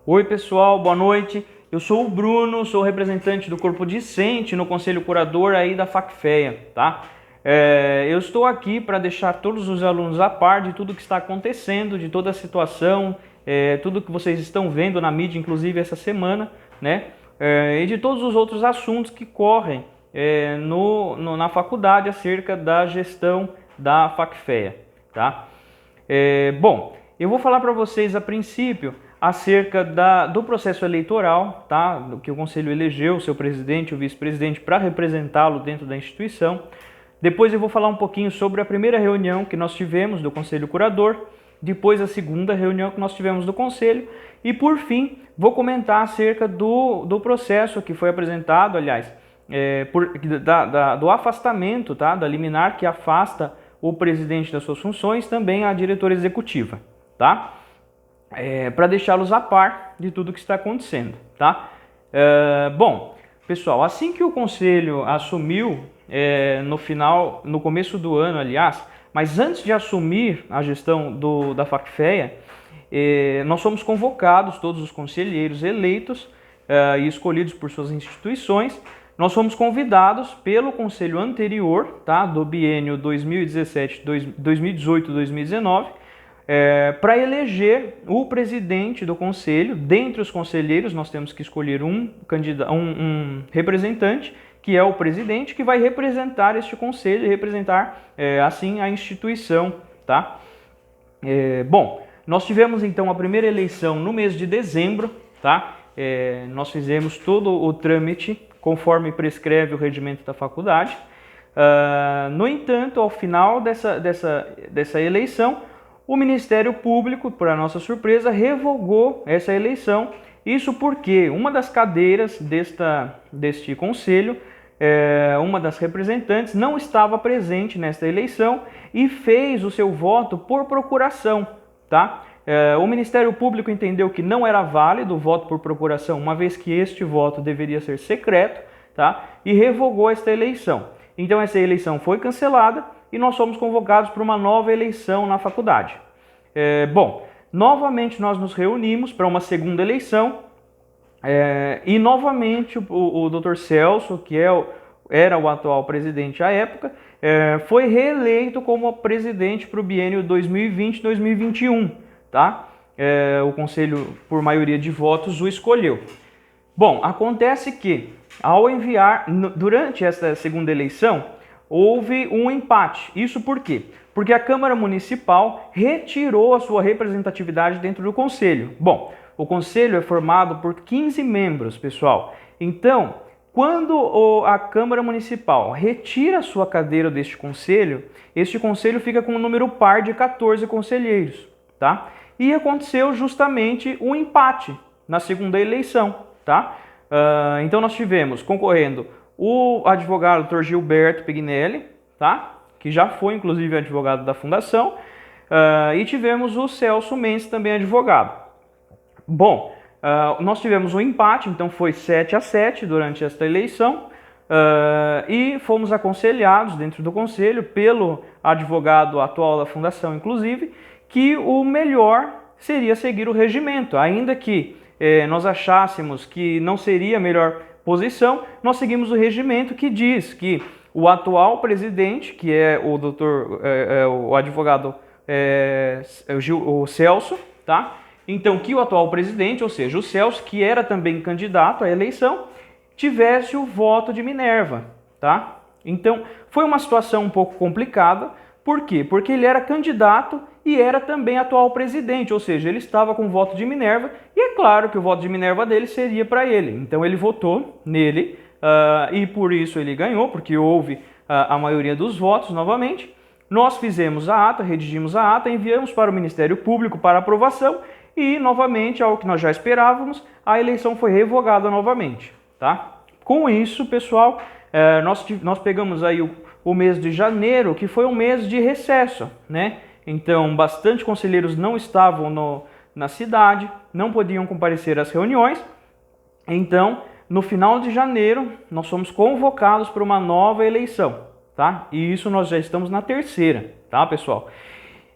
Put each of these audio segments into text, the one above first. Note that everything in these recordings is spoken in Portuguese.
Oi pessoal, boa noite. Eu sou o Bruno, sou representante do corpo discente no Conselho Curador aí da Facfeia, tá? Eu estou aqui para deixar todos os alunos a par de tudo que está acontecendo, de toda a situação, tudo que vocês estão vendo na mídia, inclusive essa semana, né? E de todos os outros assuntos que correm na faculdade acerca da gestão da Facfeia, tá? Bom, eu vou falar para vocês a princípio acerca do processo eleitoral, tá? Do que o Conselho elegeu o seu presidente e o vice-presidente para representá-lo dentro da instituição. Depois eu vou falar um pouquinho sobre a primeira reunião que nós tivemos do Conselho Curador, depois a segunda reunião que nós tivemos do Conselho e, por fim, vou comentar acerca do processo que foi apresentado, aliás, do afastamento, tá? Da liminar que afasta o presidente das suas funções, também a diretora executiva, tá? Para deixá-los a par de tudo que está acontecendo, tá? Bom, pessoal, assim que o Conselho assumiu, no começo do ano, aliás, mas antes de assumir a gestão da Facfeia, nós fomos convocados, todos os conselheiros eleitos e escolhidos por suas instituições, nós fomos convidados pelo Conselho anterior, tá, do biênio 2018-2019, para eleger o presidente do Conselho. Dentre os conselheiros, nós temos que escolher um representante, que é o presidente, que vai representar este Conselho e representar, assim, a instituição, tá? Bom, nós tivemos, então, a primeira eleição no mês de dezembro, tá? Nós fizemos todo o trâmite conforme prescreve o regimento da faculdade. No entanto, ao final dessa eleição, o Ministério Público, para nossa surpresa, revogou essa eleição. Isso porque uma das cadeiras deste conselho, uma das representantes, não estava presente nesta eleição e fez o seu voto por procuração, tá? O Ministério Público entendeu que não era válido o voto por procuração, uma vez que este voto deveria ser secreto, tá? E revogou esta eleição. Então essa eleição foi cancelada e nós fomos convocados para uma nova eleição na faculdade. Bom, novamente nós nos reunimos para uma segunda eleição e novamente o Dr. Celso, que era o atual presidente à época, foi reeleito como presidente para o biênio 2020-2021, tá? O Conselho, por maioria de votos, o escolheu. Bom, acontece que, ao enviar, durante esta segunda eleição, houve um empate. Isso por quê? Porque a Câmara Municipal retirou a sua representatividade dentro do Conselho. Bom, o Conselho é formado por 15 membros, pessoal. Então, quando a Câmara Municipal retira a sua cadeira deste Conselho, este Conselho fica com um número par de 14 conselheiros, tá? E aconteceu justamente um empate na segunda eleição, tá? Então nós tivemos concorrendo o advogado Dr. Gilberto Pignelli, tá? Que já foi inclusive advogado da Fundação, e tivemos o Celso Mendes, também advogado. Bom, nós tivemos um empate, então foi 7-7 durante esta eleição, e fomos aconselhados dentro do Conselho pelo advogado atual da Fundação, inclusive, que o melhor seria seguir o regimento, ainda que nós achássemos que não seria a melhor posição, nós seguimos o regimento que diz que o atual presidente, que é o advogado o Celso, tá? Então, que o atual presidente, ou seja, o Celso, que era também candidato à eleição, tivesse o voto de Minerva, tá? Então, foi uma situação um pouco complicada. Por quê? Porque ele era candidato e era também atual presidente, ou seja, ele estava com o voto de Minerva e é claro que o voto de Minerva dele seria para ele. Então ele votou nele e por isso ele ganhou, porque houve a maioria dos votos novamente. Nós fizemos a ata, redigimos a ata, enviamos para o Ministério Público para aprovação e novamente, ao que nós já esperávamos, a eleição foi revogada novamente, tá? Com isso, pessoal, nós pegamos aí o mês de janeiro, que foi um mês de recesso, né? Então, bastante conselheiros não estavam na cidade, não podiam comparecer às reuniões. Então, no final de janeiro, nós fomos convocados para uma nova eleição, tá? E isso nós já estamos na terceira, tá, pessoal?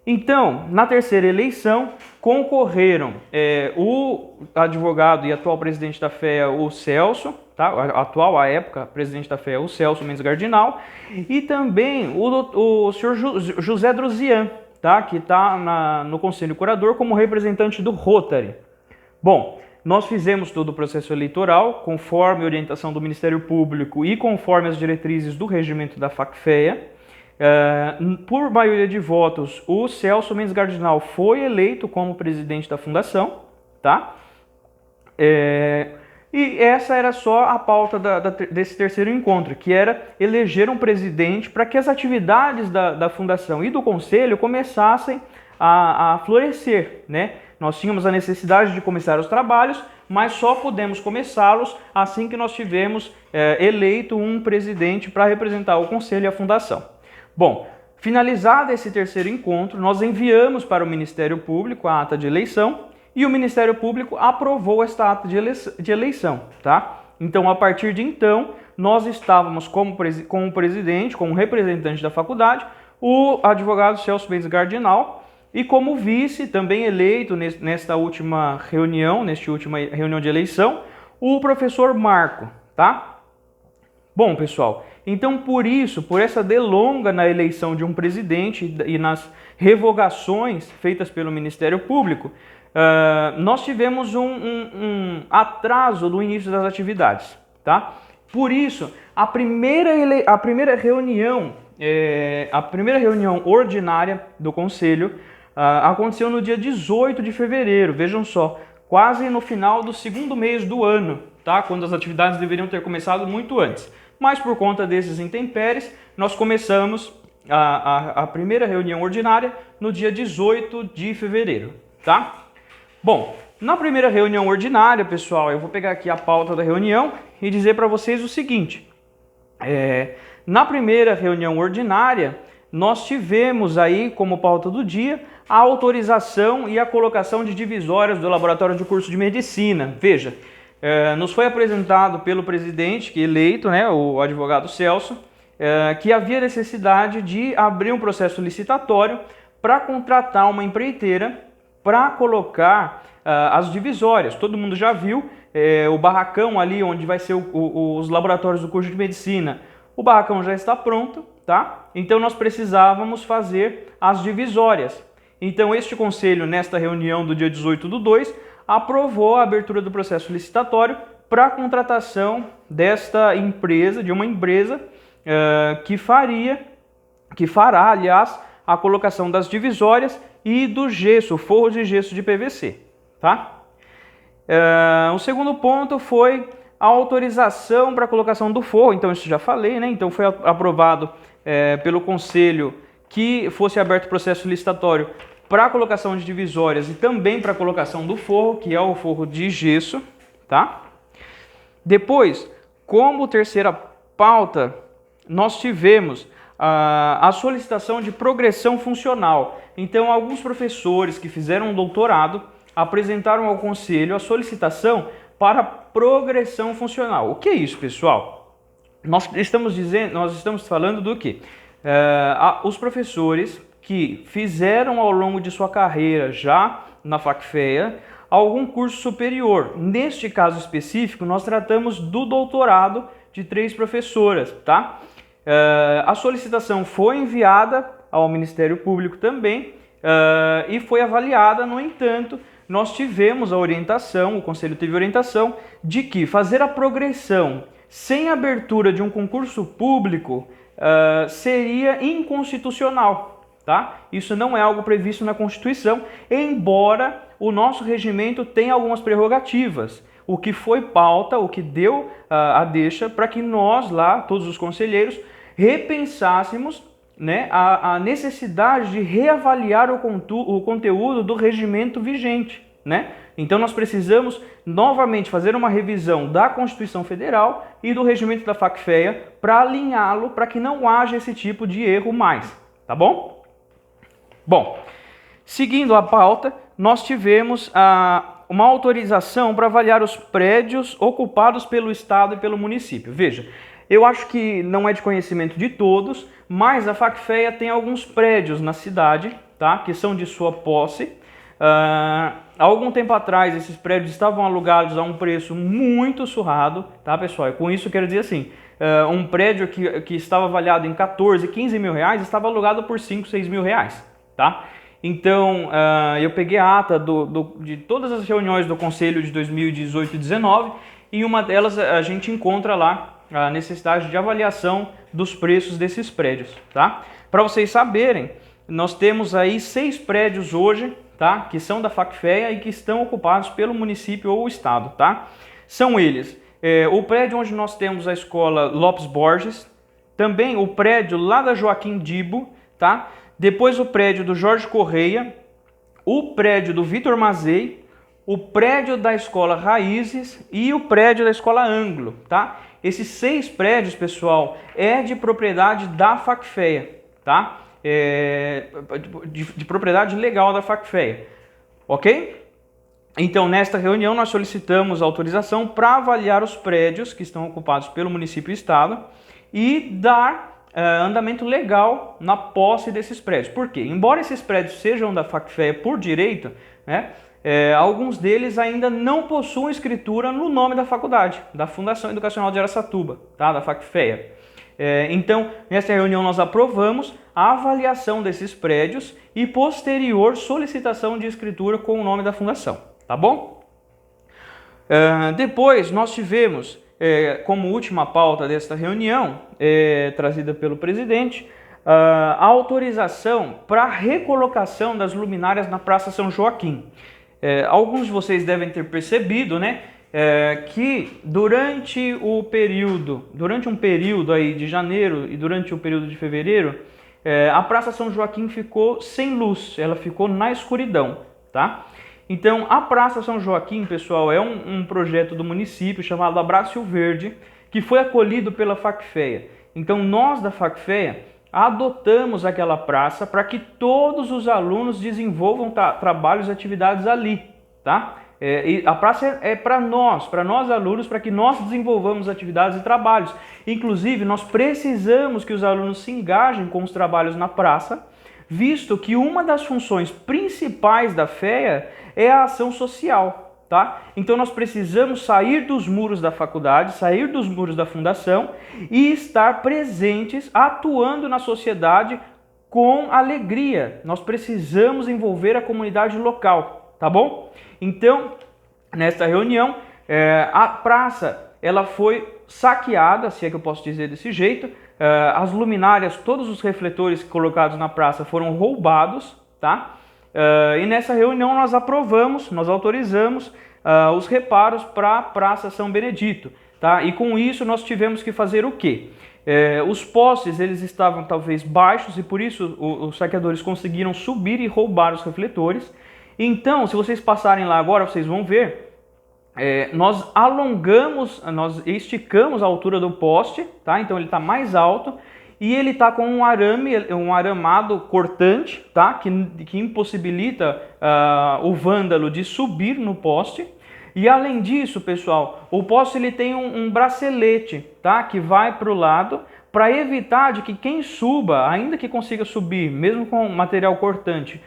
Então, na terceira eleição, concorreram o advogado e atual presidente da FEA, o Celso, tá? Atual, à época, presidente da FEA, o Celso Mendes Gardinal, e também o senhor José Druzian, tá? Que está no Conselho Curador como representante do Rotary. Bom, nós fizemos todo o processo eleitoral conforme a orientação do Ministério Público e conforme as diretrizes do regimento da FACFEA. Por maioria de votos, o Celso Mendes Gardinal foi eleito como presidente da fundação, tá? E essa era só a pauta desse terceiro encontro, que era eleger um presidente para que as atividades da fundação e do conselho começassem a florescer, né? Nós tínhamos a necessidade de começar os trabalhos, mas só pudemos começá-los assim que nós tivemos eleito um presidente para representar o conselho e a fundação. Bom, finalizado esse terceiro encontro, nós enviamos para o Ministério Público a ata de eleição e o Ministério Público aprovou esta ata de eleição, tá? Então, a partir de então, nós estávamos como presidente, como representante da faculdade, o advogado Celso Mendes Gardinal, e como vice, também eleito nesta última reunião de eleição, o professor Marco, tá? Bom, pessoal, então por essa delonga na eleição de um presidente e nas revogações feitas pelo Ministério Público, nós tivemos um atraso no início das atividades, tá? Por isso, a primeira reunião ordinária do Conselho aconteceu no dia 18 de fevereiro, vejam só, quase no final do segundo mês do ano, tá? Quando as atividades deveriam ter começado muito antes. Mas por conta desses intempéries, nós começamos a primeira reunião ordinária no dia 18 de fevereiro, tá? Bom, na primeira reunião ordinária, pessoal, eu vou pegar aqui a pauta da reunião e dizer para vocês o seguinte. Na primeira reunião ordinária, nós tivemos aí como pauta do dia a autorização e a colocação de divisórias do laboratório de curso de medicina. Veja, nos foi apresentado pelo presidente eleito, né, o advogado Celso, que havia necessidade de abrir um processo licitatório para contratar uma empreiteira para colocar as divisórias. Todo mundo já viu o barracão ali onde vai ser os laboratórios do curso de medicina. O barracão já está pronto, tá? Então nós precisávamos fazer as divisórias. Então este conselho, nesta reunião do dia 18/2, aprovou a abertura do processo licitatório para a contratação de uma empresa que fará, aliás, a colocação das divisórias e do gesso, forro de gesso de PVC, tá? O segundo ponto foi a autorização para a colocação do forro, então isso já falei, né? Então foi aprovado pelo conselho que fosse aberto o processo licitatório para a colocação de divisórias e também para a colocação do forro, que é o forro de gesso, tá? Depois, como terceira pauta, nós tivemos a solicitação de progressão funcional. Então, alguns professores que fizeram um doutorado apresentaram ao conselho a solicitação para progressão funcional. O que é isso, pessoal? Nós estamos falando do quê? Os professores que fizeram ao longo de sua carreira já na FACFEA algum curso superior. Neste caso específico, nós tratamos do doutorado de 3 professoras, tá? A solicitação foi enviada ao Ministério Público também e foi avaliada. No entanto, nós tivemos a orientação, o Conselho teve a orientação de que fazer a progressão sem abertura de um concurso público seria inconstitucional. Tá? Isso não é algo previsto na Constituição, embora o nosso regimento tenha algumas prerrogativas. O que foi pauta, o que deu a deixa para que nós lá, todos os conselheiros, repensássemos, né, a necessidade de reavaliar o conteúdo do regimento vigente, né? Então nós precisamos novamente fazer uma revisão da Constituição Federal e do regimento da FACFEA para alinhá-lo, para que não haja esse tipo de erro mais, tá bom? Bom, seguindo a pauta, nós tivemos uma autorização para avaliar os prédios ocupados pelo Estado e pelo município. Veja, eu acho que não é de conhecimento de todos, mas a FACFEA tem alguns prédios na cidade, tá? Que são de sua posse. Há algum tempo atrás, esses prédios estavam alugados a um preço muito surrado, tá, pessoal? E com isso eu quero dizer assim, um prédio que estava avaliado em 14, 15 mil reais, estava alugado por 5, 6 mil reais, tá? Então, eu peguei a ata de todas as reuniões do Conselho de 2018 e 2019, e em uma delas a gente encontra lá a necessidade de avaliação dos preços desses prédios, tá? Para vocês saberem, nós temos aí 6 prédios hoje, tá? Que são da Facfea e que estão ocupados pelo município ou o estado, tá? São eles, o prédio onde nós temos a escola Lopes Borges, também o prédio lá da Joaquim Dibo, tá? Depois o prédio do Jorge Correia, o prédio do Vitor Mazei, o prédio da escola Raízes e o prédio da escola Anglo, tá? Esses 6 prédios, pessoal, é de propriedade da Facfea, tá? De propriedade legal da Facfea, ok? Então, nesta reunião, nós solicitamos autorização para avaliar os prédios que estão ocupados pelo município e estado e dar andamento legal na posse desses prédios. Por quê? Embora esses prédios sejam da Facfea por direito, né, alguns deles ainda não possuem escritura no nome da faculdade, da Fundação Educacional de Araçatuba, tá, da Facfea. Então, nessa reunião nós aprovamos a avaliação desses prédios e posterior solicitação de escritura com o nome da fundação, tá bom? Depois nós tivemos, como última pauta desta reunião, trazida pelo presidente, a autorização para recolocação das luminárias na Praça São Joaquim. Alguns de vocês devem ter percebido, né? Que durante um período aí de janeiro e durante o período de fevereiro, a Praça São Joaquim ficou sem luz, ela ficou na escuridão, tá? Então, a Praça São Joaquim, pessoal, é um projeto do município chamado Abraço Verde, que foi acolhido pela Facfea. Então, nós da Facfea adotamos aquela praça para que todos os alunos desenvolvam trabalhos e atividades ali, tá? E a praça é para nós alunos, para que nós desenvolvamos atividades e trabalhos. Inclusive, nós precisamos que os alunos se engajem com os trabalhos na praça, visto que uma das funções principais da FEA é a ação social, tá? Então nós precisamos sair dos muros da faculdade, sair dos muros da fundação e estar presentes, atuando na sociedade com alegria. Nós precisamos envolver a comunidade local, tá bom? Então, nesta reunião, a praça ela foi saqueada, se é que eu posso dizer desse jeito. As luminárias, todos os refletores colocados na praça foram roubados, tá? E nessa reunião nós autorizamos os reparos para a Praça São Benedito, tá? E com isso nós tivemos que fazer o quê? Os postes eles estavam talvez baixos e por isso os saqueadores conseguiram subir e roubar os refletores. Então, se vocês passarem lá agora, vocês vão ver, nós esticamos a altura do poste, tá? Então ele está mais alto e ele está com um aramado cortante, tá? Que impossibilita o vândalo de subir no poste. E além disso, pessoal, o poste ele tem um bracelete, tá? Que vai para o lado para evitar de que quem suba, ainda que consiga subir, mesmo com material cortante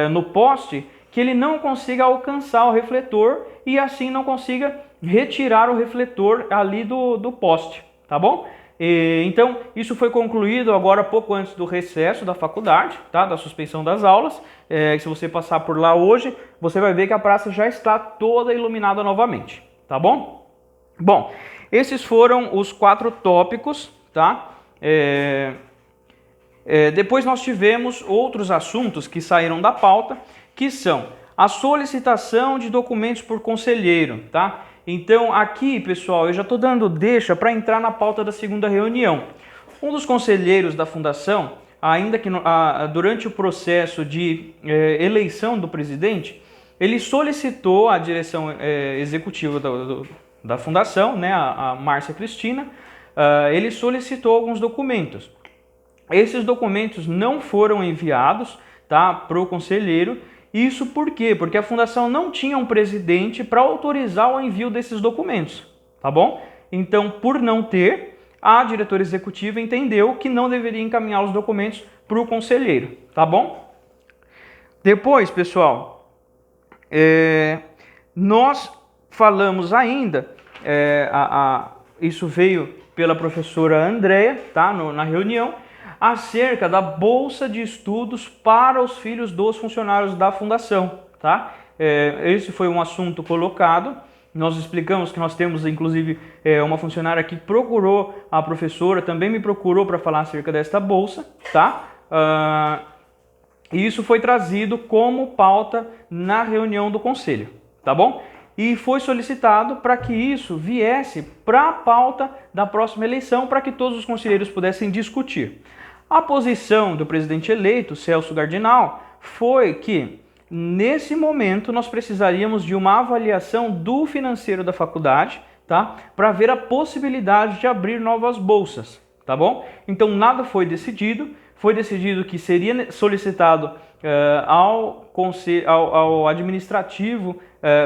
no poste, que ele não consiga alcançar o refletor e assim não consiga retirar o refletor ali do poste, tá bom? Então, isso foi concluído agora pouco antes do recesso da faculdade, tá? Da suspensão das aulas. Se você passar por lá hoje, você vai ver que a praça já está toda iluminada novamente, tá bom? Bom, esses foram os 4 tópicos, tá? Depois nós tivemos outros assuntos que saíram da pauta, que são a solicitação de documentos por conselheiro, tá? Então aqui, pessoal, eu já estou dando deixa para entrar na pauta da segunda reunião. Um dos conselheiros da fundação, ainda que durante o processo de eleição do presidente, ele solicitou à direção executiva da fundação, né, a Márcia Cristina, ele solicitou alguns documentos. Esses documentos não foram enviados, tá, para o conselheiro. Isso por quê? Porque a fundação não tinha um presidente para autorizar o envio desses documentos, tá bom? Então, por não ter, a diretora executiva entendeu que não deveria encaminhar os documentos para o conselheiro, tá bom? Depois, pessoal, nós falamos ainda, isso veio pela professora Andréa, tá, na reunião, acerca da bolsa de estudos para os filhos dos funcionários da fundação, tá? Esse foi um assunto colocado. Nós explicamos que nós temos, inclusive, uma funcionária que procurou a professora, também me procurou para falar acerca desta bolsa, tá? E isso foi trazido como pauta na reunião do conselho, tá bom? E foi solicitado para que isso viesse para a pauta da próxima eleição, para que todos os conselheiros pudessem discutir. A posição do presidente eleito, Celso Gardinal, foi que, nesse momento, nós precisaríamos de uma avaliação do financeiro da faculdade, tá? Para ver a possibilidade de abrir novas bolsas, tá bom? Então, nada foi decidido. Foi decidido que seria solicitado ao administrativo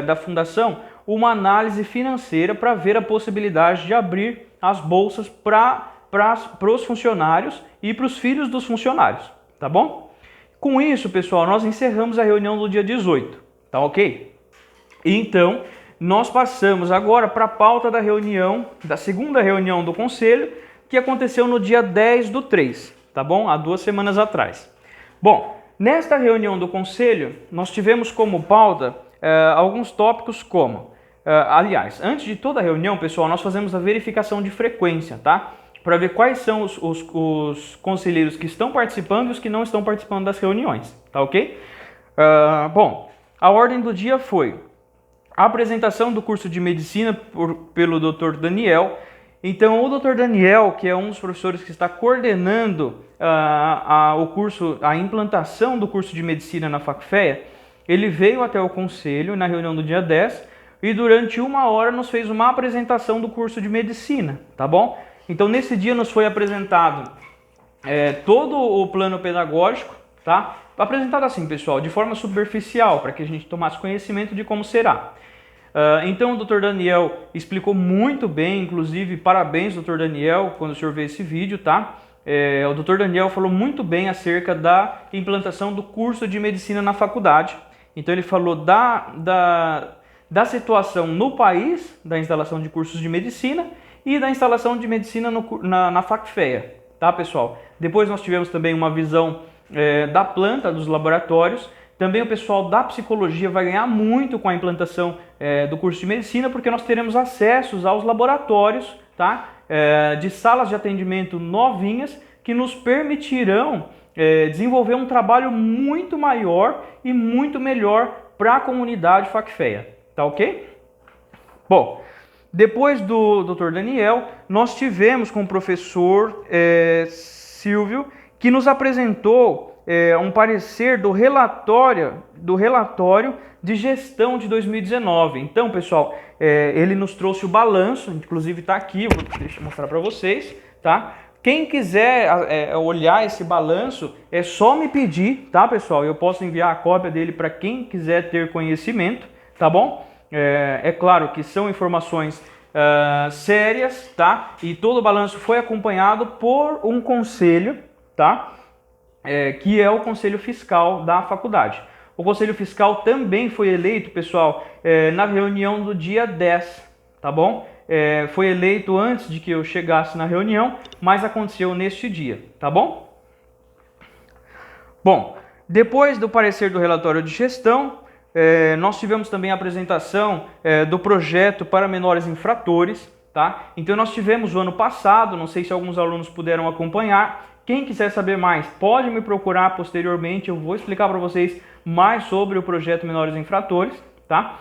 da fundação uma análise financeira para ver a possibilidade de abrir as bolsas para os funcionários e para os filhos dos funcionários, tá bom? Com isso, pessoal, nós encerramos a reunião do dia 18, tá ok? Então, nós passamos agora para a pauta da reunião, da segunda reunião do conselho, que aconteceu no dia 10/3. Tá bom? Há 2 semanas atrás. Bom, nesta reunião do conselho, nós tivemos como pauta alguns tópicos como... aliás, antes de toda a reunião, pessoal, nós fazemos a verificação de frequência, tá? Para ver quais são os conselheiros que estão participando e os que não estão participando das reuniões, tá ok? Bom, a ordem do dia foi a apresentação do curso de medicina pelo Dr. Daniel. Então, o Dr. Daniel, que é um dos professores que está coordenando a implantação do curso de medicina na Facfea, ele veio até o conselho na reunião do dia 10 e durante 1 hora nos fez uma apresentação do curso de medicina, tá bom? Então, nesse dia nos foi apresentado todo o plano pedagógico, tá? Apresentado assim, pessoal, de forma superficial, para que a gente tomasse conhecimento de como será. Então o Dr. Daniel explicou muito bem, inclusive parabéns Dr. Daniel, quando o senhor vê esse vídeo, tá? O Dr. Daniel falou muito bem acerca da implantação do curso de medicina na faculdade. Então ele falou da situação no país, da instalação de cursos de medicina e da instalação de medicina na Facfea, tá, pessoal? Depois nós tivemos também uma visão da planta, dos laboratórios. Também o pessoal da psicologia vai ganhar muito com a implantação do curso de medicina, porque nós teremos acessos aos laboratórios, tá? De salas de atendimento novinhas que nos permitirão desenvolver um trabalho muito maior e muito melhor para a comunidade Facfea, tá ok? Bom, depois do Dr. Daniel, nós tivemos com o professor Silvio, que nos apresentou um parecer do relatório de gestão de 2019. Então, pessoal, ele nos trouxe o balanço, inclusive está aqui, deixa eu mostrar para vocês, tá? Quem quiser olhar esse balanço, é só me pedir, tá, pessoal? Eu posso enviar a cópia dele para quem quiser ter conhecimento, tá bom? É claro que são informações sérias, tá? E todo o balanço foi acompanhado por um conselho, tá? Que é o Conselho Fiscal da faculdade. O Conselho Fiscal também foi eleito, pessoal, na reunião do dia 10, tá bom? Foi eleito antes de que eu chegasse na reunião, mas aconteceu neste dia, tá bom? Bom, depois do parecer do relatório de gestão, nós tivemos também a apresentação do projeto para menores infratores, tá? Então nós tivemos o ano passado, não sei se alguns alunos puderam acompanhar. Quem quiser saber mais, pode me procurar posteriormente, eu vou explicar para vocês mais sobre o projeto Menores Infratores, tá?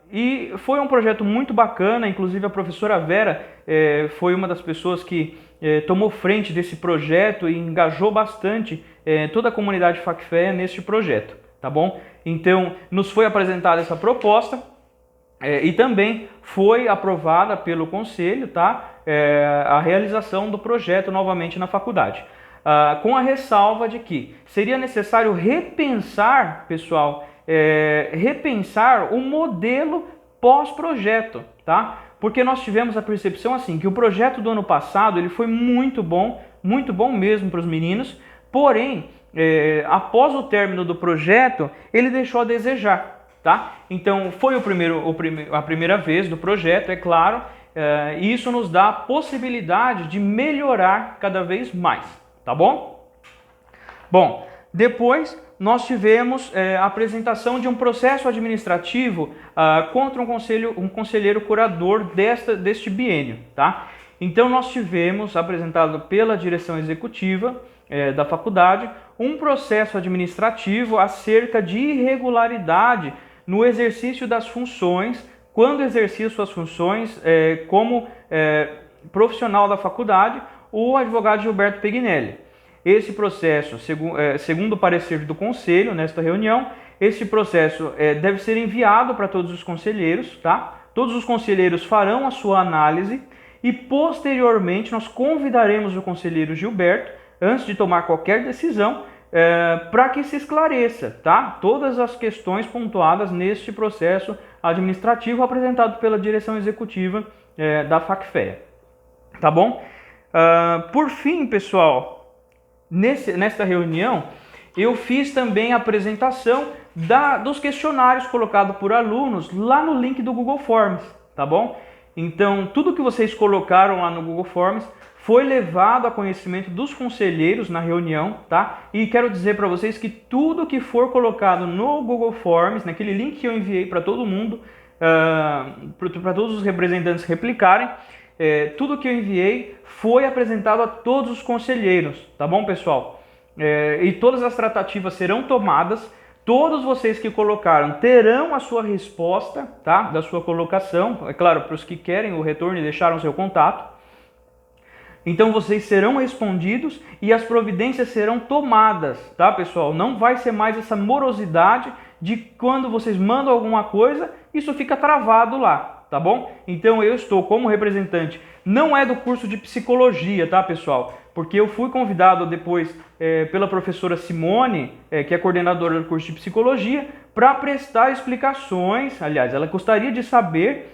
E foi um projeto muito bacana, inclusive a professora Vera foi uma das pessoas que tomou frente desse projeto e engajou bastante toda a comunidade Facfea neste projeto, tá bom? Então, nos foi apresentada essa proposta e também foi aprovada pelo conselho, tá? A realização do projeto novamente na faculdade. Com a ressalva de que seria necessário repensar, pessoal, repensar o modelo pós-projeto, tá? Porque nós tivemos a percepção assim, que o projeto do ano passado ele foi muito bom mesmo para os meninos, porém, após o término do projeto, ele deixou a desejar, tá? Então, foi a primeira vez do projeto, é claro, e isso nos dá a possibilidade de melhorar cada vez mais, tá bom? Bom, depois nós tivemos a apresentação de um processo administrativo contra um conselheiro curador deste biênio, tá? Então nós tivemos apresentado pela direção executiva da faculdade um processo administrativo acerca de irregularidade no exercício das funções, quando exercia suas funções como profissional da faculdade, o advogado Gilberto Pegnelli. Esse processo, segundo o parecer do conselho nesta reunião, esse processo deve ser enviado para todos os conselheiros, tá? Todos os conselheiros farão a sua análise e posteriormente nós convidaremos o conselheiro Gilberto, antes de tomar qualquer decisão, para que se esclareça, tá? Todas as questões pontuadas neste processo administrativo apresentado pela direção executiva da FACFEA, tá bom? Por fim, pessoal, nesta reunião, eu fiz também a apresentação dos questionários colocados por alunos lá no link do Google Forms, tá bom? Então, tudo que vocês colocaram lá no Google Forms foi levado a conhecimento dos conselheiros na reunião, tá? E quero dizer para vocês que tudo que for colocado no Google Forms, naquele link que eu enviei para todo mundo, para todos os representantes replicarem, tudo que eu enviei foi apresentado a todos os conselheiros, tá bom, pessoal? E todas as tratativas serão tomadas, todos vocês que colocaram terão a sua resposta, tá? Da sua colocação, é claro, para os que querem o retorno e deixaram seu contato. Então vocês serão respondidos e as providências serão tomadas, tá, pessoal? Não vai ser mais essa morosidade de quando vocês mandam alguma coisa, isso fica travado lá, tá bom? Então eu estou como representante, não é do curso de psicologia, tá, pessoal? Porque eu fui convidado depois pela professora Simone, que é coordenadora do curso de psicologia, para prestar explicações. Aliás, ela gostaria de saber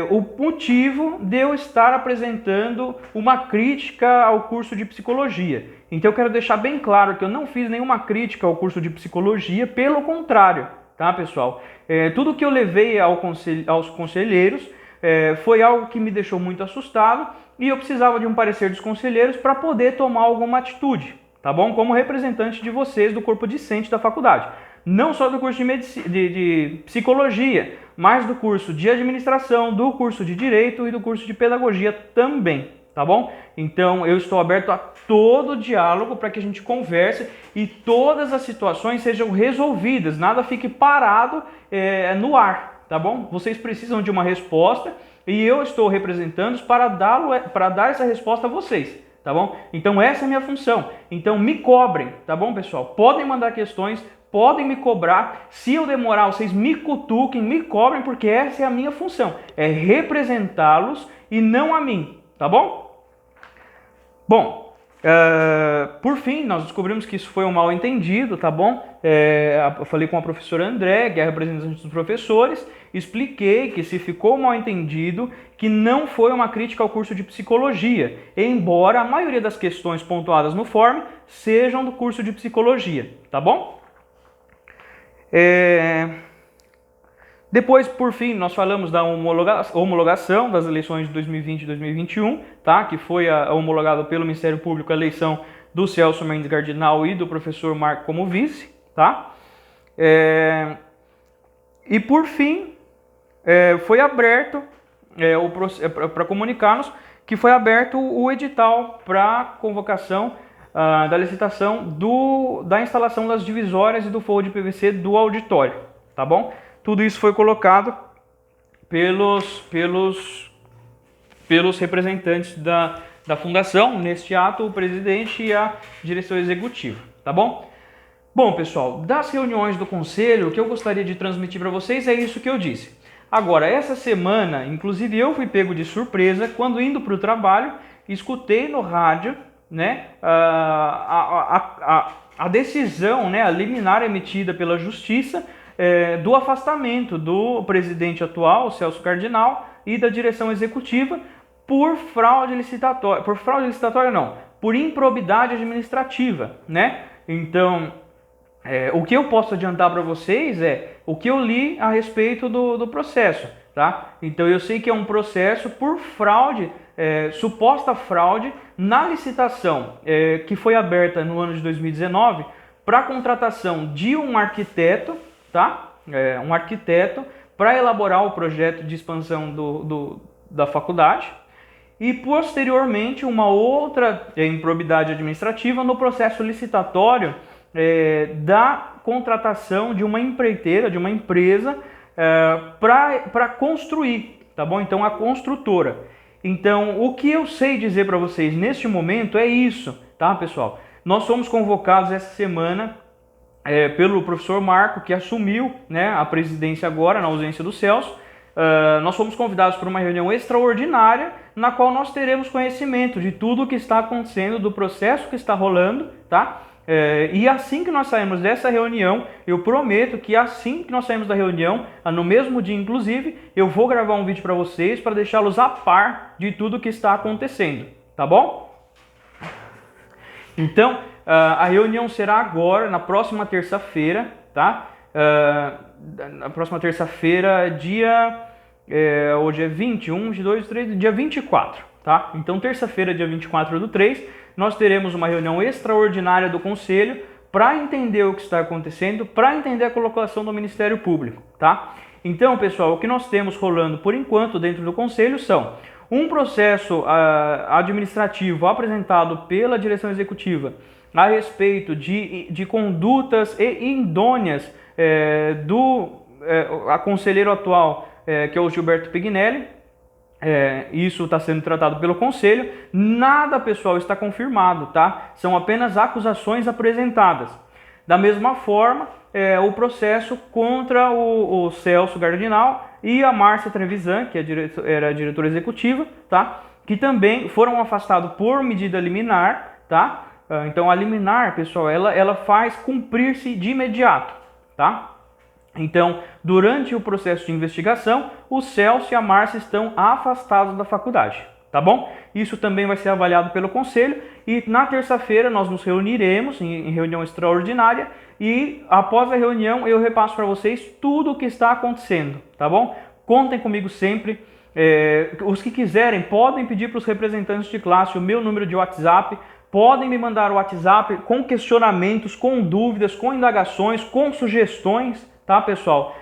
o motivo de eu estar apresentando uma crítica ao curso de psicologia. Então eu quero deixar bem claro que eu não fiz nenhuma crítica ao curso de psicologia, pelo contrário, tá, pessoal? Tudo que eu levei aos conselheiros foi algo que me deixou muito assustado e eu precisava de um parecer dos conselheiros para poder tomar alguma atitude, tá bom? Como representante de vocês do corpo discente da faculdade. Não só do curso de psicologia, mas do curso de administração, do curso de direito e do curso de pedagogia também, tá bom? Então eu estou aberto a todo diálogo para que a gente converse e todas as situações sejam resolvidas, nada fique parado no ar, tá bom? Vocês precisam de uma resposta e eu estou representando para dar essa resposta a vocês, tá bom? Então essa é a minha função. Então me cobrem, tá bom, pessoal? Podem mandar questões, podem me cobrar. Se eu demorar, vocês me cutuquem, me cobrem, porque essa é a minha função. É representá-los e não a mim, tá bom? Bom, por fim, nós descobrimos que isso foi um mal entendido, tá bom? Eu falei com a professora André, que é a representante dos professores, expliquei que se ficou mal entendido, que não foi uma crítica ao curso de psicologia, embora a maioria das questões pontuadas no form sejam do curso de psicologia, tá bom? Depois, por fim, nós falamos da homologação das eleições de 2020 e 2021, tá? Que foi homologada pelo Ministério Público a eleição do Celso Mendes Gardinal e do professor Marco como vice, tá? E por fim, foi aberto, para comunicar-nos, que foi aberto o edital para convocação da licitação da instalação das divisórias e do forro de PVC do auditório, tá bom? Tudo isso foi colocado pelos representantes da fundação, neste ato, o presidente e a direção executiva, tá bom? Bom, pessoal, das reuniões do conselho, o que eu gostaria de transmitir para vocês é isso que eu disse. Agora, essa semana, inclusive eu fui pego de surpresa, quando indo para o trabalho, escutei no rádio, né, a decisão, né, a liminar emitida pela Justiça do afastamento do presidente atual, Celso Cardinal, e da direção executiva por fraude licitatória. Por fraude licitatória não, por improbidade administrativa, né? Então, o que eu posso adiantar para vocês é o que eu li a respeito do processo, tá? Então eu sei que é um processo por fraude, suposta fraude na licitação que foi aberta no ano de 2019 para a contratação de um arquiteto, tá? Um arquiteto para elaborar o projeto de expansão da faculdade e posteriormente uma outra improbidade administrativa no processo licitatório da contratação de uma empreiteira, de uma empresa para construir, tá bom? Então a construtora. Então o que eu sei dizer para vocês neste momento é isso, tá, pessoal? Nós fomos convocados essa semana pelo professor Marco, que assumiu, né, a presidência agora, na ausência do Celso. Nós fomos convidados para uma reunião extraordinária, na qual nós teremos conhecimento de tudo o que está acontecendo, do processo que está rolando, tá? E assim que nós saímos dessa reunião, eu prometo que assim que nós saímos da reunião, no mesmo dia inclusive, eu vou gravar um vídeo para vocês, para deixá-los a par de tudo que está acontecendo, tá bom? Então, a reunião será agora, na próxima terça-feira, tá? Na próxima terça-feira, hoje é 21, de 2, 3, dia 24, tá? Então, terça-feira, dia 24/3, nós teremos uma reunião extraordinária do Conselho para entender o que está acontecendo, para entender a colocação do Ministério Público, tá? Então, pessoal, o que nós temos rolando por enquanto dentro do Conselho são um processo administrativo apresentado pela direção executiva a respeito de condutas indôneas do conselheiro atual, que é o Gilberto Pignelli. Isso está sendo tratado pelo Conselho. Nada, pessoal, está confirmado, tá? São apenas acusações apresentadas. Da mesma forma, o processo contra o Celso Gardinal e a Márcia Trevisan, que era a diretora executiva, tá? Que também foram afastados por medida liminar, tá? Então a liminar, pessoal, ela faz cumprir-se de imediato, tá? Então, durante o processo de investigação, o Celso e a Márcia estão afastados da faculdade, tá bom? Isso também vai ser avaliado pelo Conselho e na terça-feira nós nos reuniremos em reunião extraordinária e após a reunião eu repasso para vocês tudo o que está acontecendo, tá bom? Contem comigo sempre. Os que quiserem podem pedir para os representantes de classe o meu número de WhatsApp, podem me mandar o WhatsApp com questionamentos, com dúvidas, com indagações, com sugestões, tá, pessoal?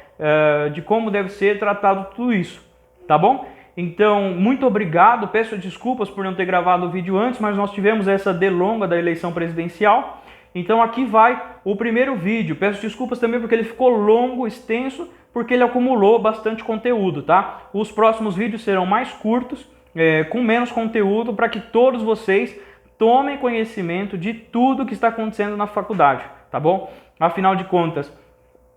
De como deve ser tratado tudo isso, tá bom? Então, muito obrigado, peço desculpas por não ter gravado o vídeo antes, mas nós tivemos essa delonga da eleição presidencial. Então aqui vai o primeiro vídeo, peço desculpas também porque ele ficou longo, extenso, porque ele acumulou bastante conteúdo, tá? Os próximos vídeos serão mais curtos, com menos conteúdo, para que todos vocês tomem conhecimento de tudo que está acontecendo na faculdade, tá bom? Afinal de contas,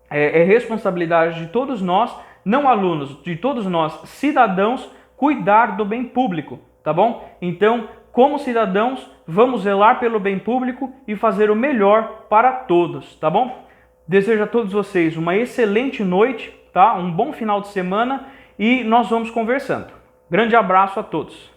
é responsabilidade de todos nós, não alunos, de todos nós, cidadãos, cuidar do bem público, tá bom? Então, como cidadãos, vamos zelar pelo bem público e fazer o melhor para todos, tá bom? Desejo a todos vocês uma excelente noite, tá? Um bom final de semana e nós vamos conversando. Grande abraço a todos.